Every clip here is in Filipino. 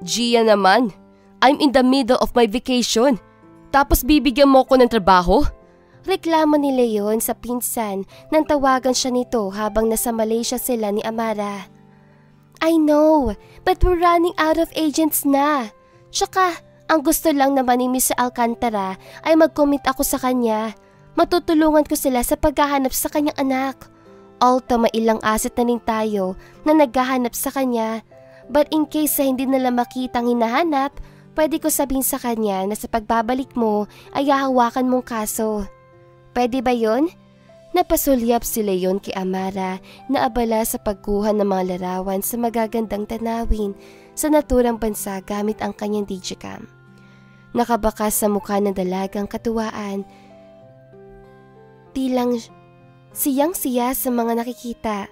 Gia naman, I'm in the middle of my vacation. Tapos bibigyan mo ko ng trabaho? Reklamo ni Leon sa pinsan nang tawagan siya nito habang nasa Malaysia sila ni Amara. I know, but we're running out of agents na. Tsaka, ang gusto lang naman ni Miss Alcantara ay mag-commit ako sa kanya. Matutulungan ko sila sa paghahanap sa kanyang anak. Although may ilang asset na rin tayo na naghahanap sa kanya. But in case sa hindi nila makitang hinahanap, pwede ko sabihin sa kanya na sa pagbabalik mo ay hahawakan mong kaso. Pwede ba yun? Napasulyap si Leon kay Amara na abala sa pagkuha ng mga larawan sa magagandang tanawin sa naturang bansa gamit ang kanyang digicam. Nakabakas sa mukha ng dalagang katuwaan. Tilang siyang-siya sa mga nakikita.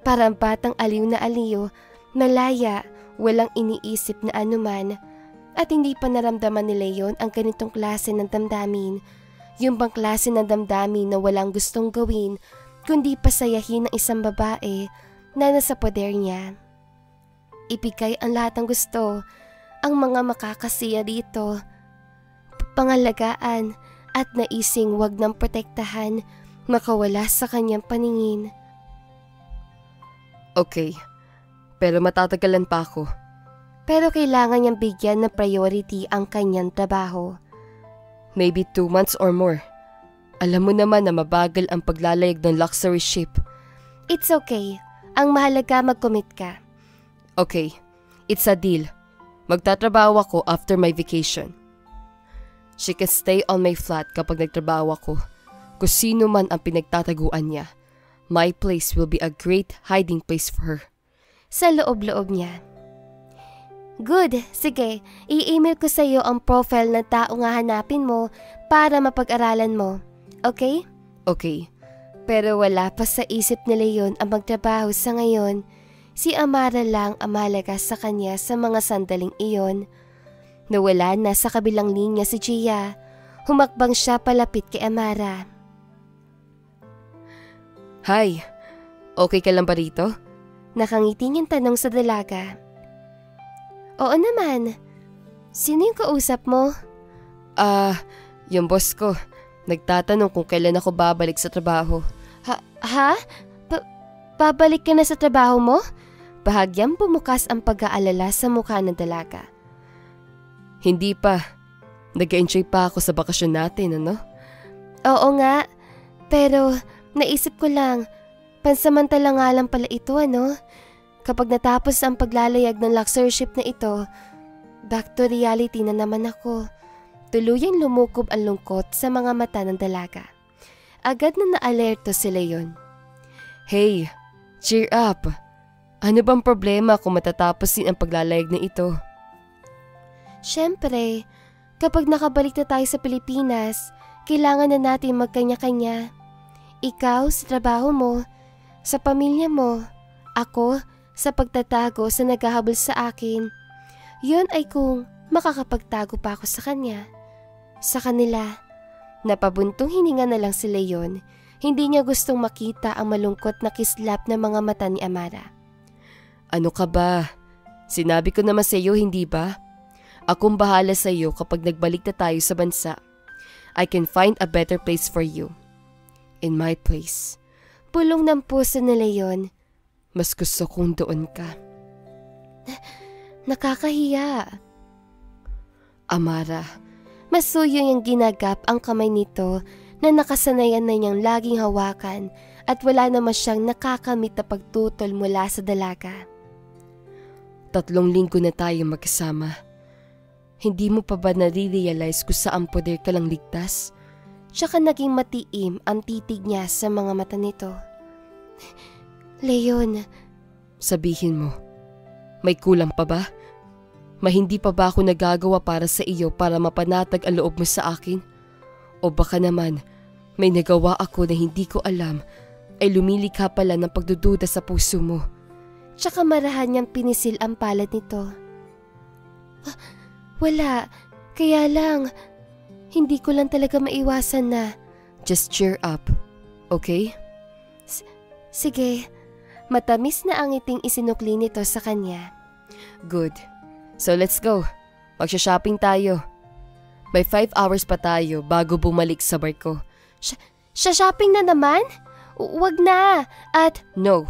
Parang batang aliw na aliw, malaya, walang iniisip na anuman. At hindi pa naramdaman ni Leon ang ganitong klase ng damdamin. Yung bang klase ng damdamin na walang gustong gawin kundi pasayahin ng isang babae na nasa poder niya. Ibigay ang lahat ng gusto, ang mga makakasiya dito, pangalagaan at naising wag nang protektahan, makawala sa kanyang paningin. Okay, pero matatagalan pa ako. Pero kailangan niyang bigyan ng priority ang kanyang trabaho. Maybe 2 months or more. Alam mo naman na mabagal ang paglalayag ng luxury ship. It's okay. Ang mahalaga mag-commit ka. Okay, it's a deal. Magtatrabaho ako after my vacation. She can stay on my flat kapag nagtrabaho ako. Kung sino man ang pinagtataguan niya, my place will be a great hiding place for her. Sa loob-loob niya. Good, sige. I-email ko sa iyo ang profile ng tao nga hanapin mo para mapag-aralan mo. Okay? Okay. Pero wala pa sa isip ni Leon ang magtrabaho sa ngayon. Si Amara lang ang mahalaga sa kanya sa mga sandaling iyon. Nawala na sa kabilang linya si Gia. Humakbang siya palapit kay Amara. Hi, okay ka lang ba rito? Nakangiti niyang tanong sa dalaga. Oo naman. Sino yung kausap mo? Yung boss ko. Nagtatanong kung kailan ako babalik sa trabaho. Ha? Babalik ka na sa trabaho mo? Bahagyang bumukas ang pag-aalala sa mukha ng dalaga. Hindi pa. Nag-enjoy pa ako sa bakasyon natin, ano? Oo nga. Pero naisip ko lang, pansamantala nga lang pala ito, ano? Kapag natapos ang paglalayag ng luxury ship na ito, back to reality na naman ako. Tuluyang lumukob ang lungkot sa mga mata ng dalaga. Agad na naalerto si Leon. Hey, cheer up. Ano bang problema kung matatapos din ang paglalayag na ito? Siyempre, kapag nakabalik na tayo sa Pilipinas, kailangan na natin magkanya-kanya. Ikaw sa trabaho mo, sa pamilya mo, ako sa pagtatago sa naghahabol sa akin. Yun ay kung makakapagtago pa ako sa kanya. Sa kanila. Napabuntong hininga na lang si Leon. Hindi niya gustong makita ang malungkot na kislap ng mga mata ni Amara. Ano ka ba? Sinabi ko naman sa iyo, hindi ba? Akong bahala sa iyo kapag nagbalik na tayo sa bansa. I can find a better place for you. In my place. Pulong ng puso ni Leon. Mas gusto kong doon ka. Nakakahiya. Amara. Masuyo yung ginagap ang kamay nito na nakasanayan na niyang laging hawakan at wala naman siyang nakakamit na pagtutol mula sa dalaga. 3 linggo na tayo magkasama. Hindi mo pa ba nare-realize kung saan poder ka lang ligtas? Tsaka naging matiim ang titig niya sa mga mata nito. Leon. Sabihin mo, may kulang pa ba? May hindi pa ba ako nagagawa para sa iyo para mapanatag ang loob mo sa akin? O baka naman, may nagawa ako na hindi ko alam ay lumilikha pala ng pagdududa sa puso mo. Tsaka marahan niyang pinisil ang palad nito. Wala, kaya lang, hindi ko lang talaga maiwasan na. Just cheer up, okay? Sige. Matamis na ang ngiting isinukli nito sa kanya. Good. So let's go. Magsha-shopping tayo. May 5 hours pa tayo bago bumalik sa barko. Shopping na naman? Wag na. At no,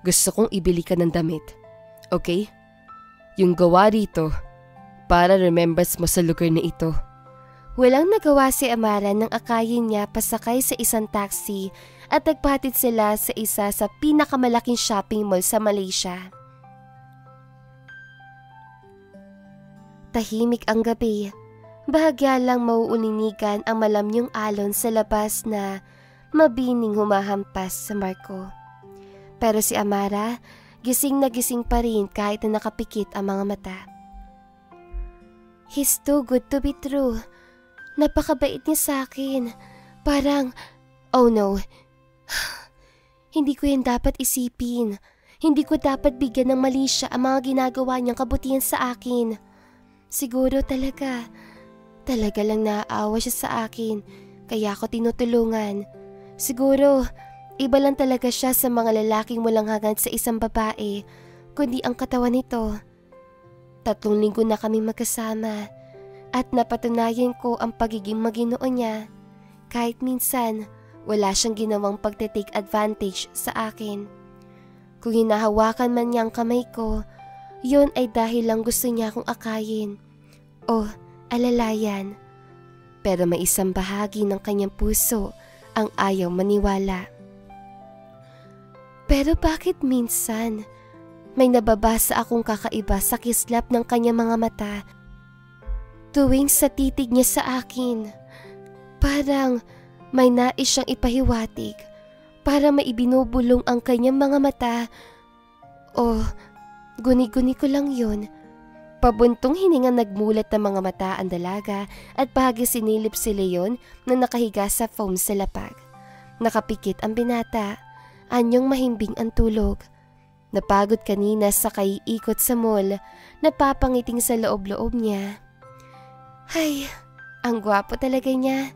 gusto kong ibili ka ng damit. Okay? Yung gawa rito para remembers mo sa lugar na ito. Walang nagawa si Amara nang akayin niya pasakay sa isang taxi at nagpatid sila sa isa sa pinakamalaking shopping mall sa Malaysia. Tahimik ang gabi. Bahagya lang mauulinigan ang malamyong alon sa labas na mabining humahampas sa barko. Pero si Amara, gising na gising pa rin kahit na nakapikit ang mga mata. He's too good to be true. Napakabait niya sa akin. Parang, oh no. Hindi ko yan dapat isipin. Hindi ko dapat bigyan ng mali siya ang mga ginagawa niyang kabutihan sa akin. Siguro talaga lang naaawa siya sa akin, kaya ako tinutulungan. Siguro, iba lang talaga siya sa mga lalaking walang hangad sa isang babae, kundi ang katawan nito. 3 linggo na kami magkasama, at napatunayan ko ang pagiging Maginoo niya. Kahit minsan, wala siyang ginawang pagte-take advantage sa akin. Kung hinahawakan man niya ang kamay ko, yun ay dahil lang gusto niya akong akayin o alalayan. Pero may isang bahagi ng kanyang puso ang ayaw maniwala. Pero bakit minsan may nababasa akong kakaiba sa kislap ng kanyang mga mata tuwing sa titig niya sa akin? Parang may nais siyang ipahiwatig para maibinubulong ang kanyang mga mata. O guni-guni ko lang yun. Pabuntong hininga nagmulat ng mga mata ang dalaga at bahagi sinilip si Leon na nakahiga sa foam sa lapag. Nakapikit ang binata. Anyong mahimbing ang tulog. Napagod kanina sa kaiikot sa mall, napapangiting sa loob-loob niya. Ay, ang gwapo talaga niya.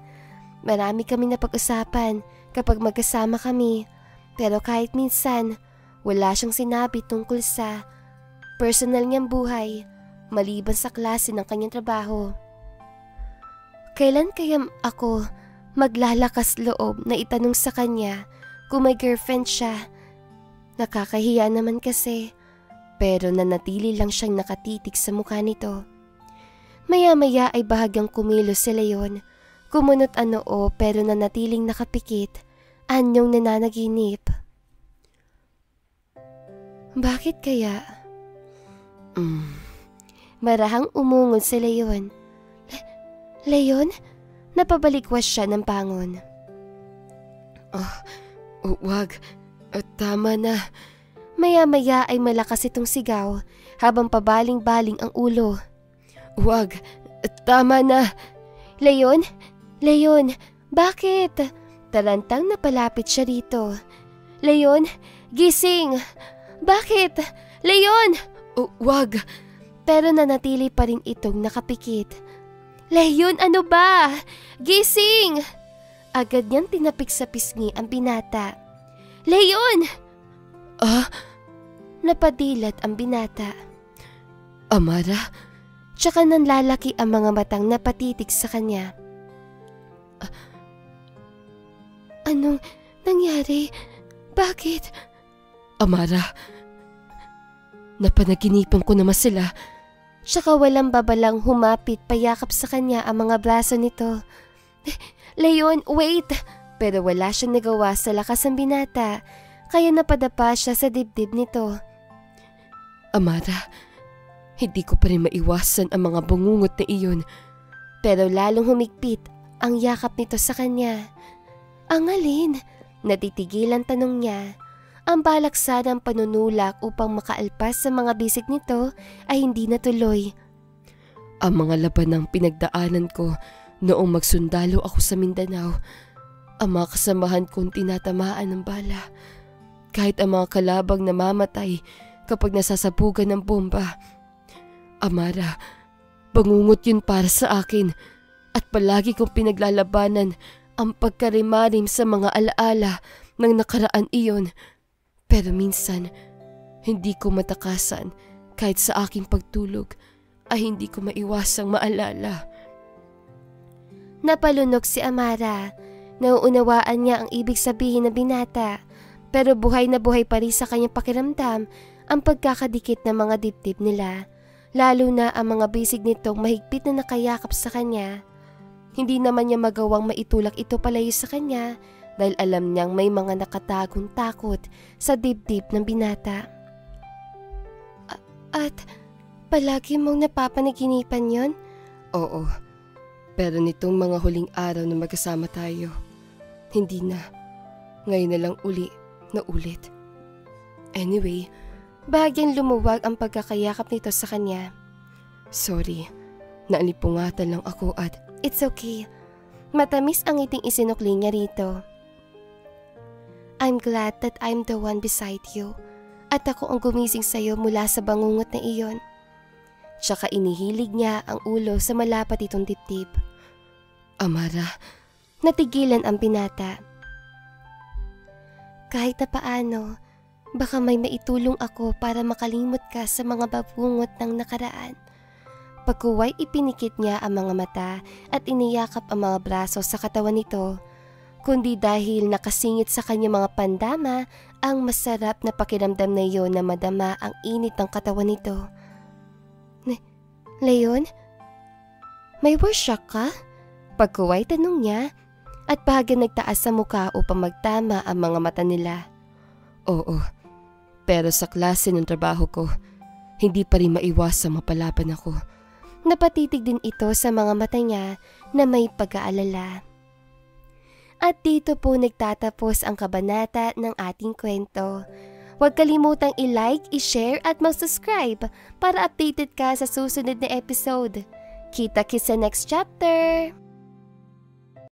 Marami kami napag-usapan kapag magkasama kami. Pero kahit minsan, wala siyang sinabi tungkol sa personal niyang buhay, maliban sa klase ng kanyang trabaho. Kailan kaya ako maglalakas loob na itanong sa kanya kung may girlfriend siya? Nakakahiya naman kasi, pero nanatili lang siyang nakatitig sa mukha nito. Maya-maya ay bahagyang kumilos si Leon. Kumunot ang noo pero nanatiling nakapikit, anyong nananaginip. Bakit kaya? Marahang umungol si Leon. Leon? Napabalikwas siya ng bangon. Wag. Tama na. Maya-maya ay malakas itong sigaw habang pabaling-baling ang ulo. Wag. Tama na. Leon? Leon, bakit? Tarantang napalapit siya rito. Leon, gising! Bakit? Leon! Wag. Pero nanatili pa rin itong nakapikit. Leon, ano ba? Gising! Agad niyang tinapik sa pisngi ang binata. Leon! Napadilat ang binata. Amara? Tsaka nanlalaki ang mga matang napatitig sa kanya. Anong nangyari? Bakit? Amara, napanaginipan ko naman sila. Tsaka walang babalang humapit payakap sa kanya ang mga braso nito. Leon, wait! Pero wala siyang nagawa sa lakas ng binata, kaya napadapa siya sa dibdib nito. Amara, hindi ko pa rin maiwasan ang mga bungungot na iyon. Pero lalong humigpit ang yakap nito sa kanya. Ang alin? Natitigilan tanong niya. Ang balak sanang panunulak upang makaalpas sa mga bisig nito ay hindi natuloy. Ang mga laban ng pinagdaanan ko noong magsundalo ako sa Mindanao, ang mga kasamahan kong tinatamaan ng bala, kahit ang mga kalabang namamatay kapag nasasabugan ng bomba. Amara, bangungot yun para sa akin at palagi kong pinaglalabanan ang pagkarimarim sa mga alaala ng nakaraan iyon. Pero minsan, hindi ko matakasan kahit sa aking pagtulog ay hindi ko maiwasang maalala. Napalunok si Amara. Nauunawaan niya ang ibig sabihin ng binata, pero buhay na buhay pa rin sa kanyang pakiramdam ang pagkakadikit ng mga dibdib nila, lalo na ang mga bisig nitong mahigpit na nakayakap sa kanya. Hindi naman niya magawang maitulak ito palayo sa kanya dahil alam niyang may mga nakatagong takot sa dibdib ng binata. At palagi mong napapanaginipan yon? Oo, pero nitong mga huling araw na magkasama tayo, hindi na. Ngayon na lang ulit. Anyway, bahagyang lumuwag ang pagkakayakap nito sa kanya. Sorry, naalipungatan lang ako at… It's okay. Matamis ang ngiting isinukli niya rito. I'm glad that I'm the one beside you. At ako ang gumising sa'yo mula sa bangungot na iyon. Tsaka inihilig niya ang ulo sa malapat itong dibdib. Amara… Natigilan ang binata. Kahit na paano, baka may maitulong ako para makalimot ka sa mga babungot ng nakaraan. Pagkuway ipinikit niya ang mga mata at iniyakap ang mga braso sa katawan nito, kundi dahil nakasingit sa kanyang mga pandama ang masarap na pakiramdam na iyon na madama ang init ng katawan nito. Leon? May warsyak ka? Pagkuway tanong niya at bahagyang nagtaas sa mukha upang magtama ang mga mata nila. Oo, pero sa klase ng trabaho ko, hindi pa rin maiwasang mapalaban ako. Napatitig din ito sa mga mata niya na may pag-aalala. At dito po nagtatapos ang kabanata ng ating kwento. Huwag kalimutang i-like, i-share at mag-subscribe para updated ka sa susunod na episode. Kita-kits sa next chapter!